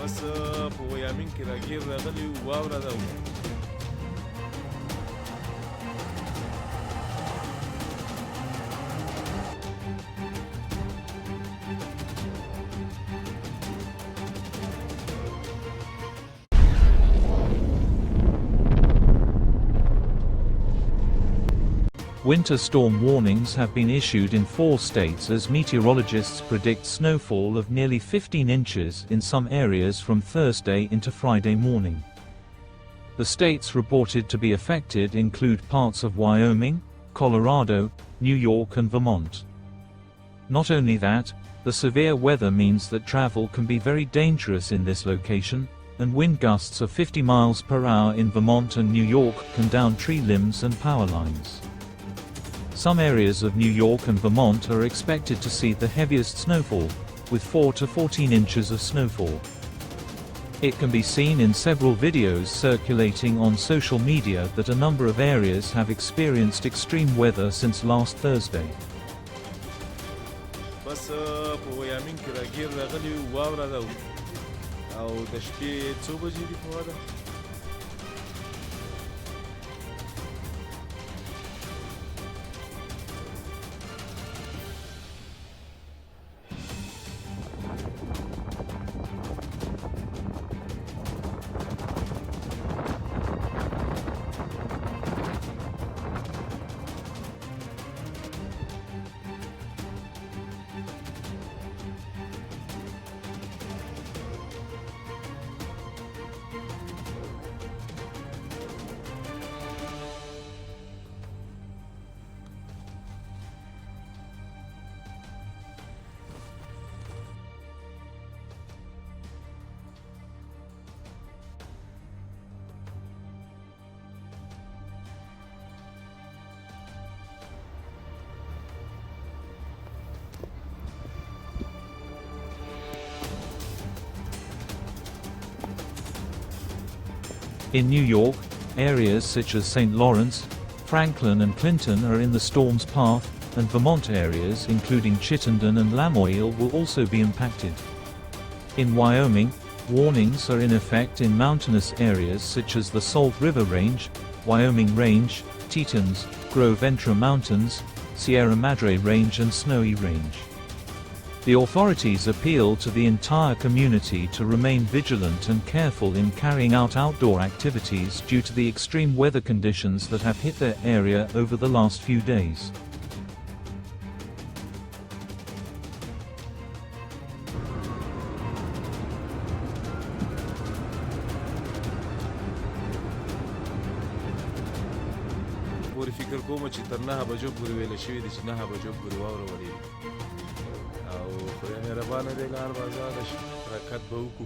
بس په ویامینګ کې راګیر راغلی واوره ده. Winter storm warnings have been issued in 4 states as meteorologists predict snowfall of nearly 15 inches in some areas from Thursday into Friday morning. The states reported to be affected include parts of Wyoming, Colorado, New York and Vermont. Not only that, the severe weather means that travel can be very dangerous in this location, and wind gusts of 50 miles per hour in Vermont and New York can down tree limbs and power lines. Some areas of New York and Vermont are expected to see the heaviest snowfall, with 4 to 14 inches of snowfall. It can be seen in several videos circulating on social media that a number of areas have experienced extreme weather since last Thursday. بس په ویامینګ کې راګیر راغلی واوره ده او د شپې څو بجې دي په واده؟ In New York, areas such as St. Lawrence, Franklin and Clinton are in the storm's path, and Vermont areas including Chittenden and Lamoille will also be impacted. In Wyoming, warnings are in effect in mountainous areas such as the Salt River Range, Wyoming Range, Tetons, Gros Ventre Mountains, Sierra Madre Range and Snowy Range. The authorities appeal to the entire community to remain vigilant and careful in carrying out outdoor activities due to the extreme weather conditions that have hit their area over the last few days. پورې فکر کوم چې تر 9 بجو پورې ویل شوي دي چې 9 بجو پورې واوره ورېږي او خدای مهربانه دی لار بازار حرکت به وکړو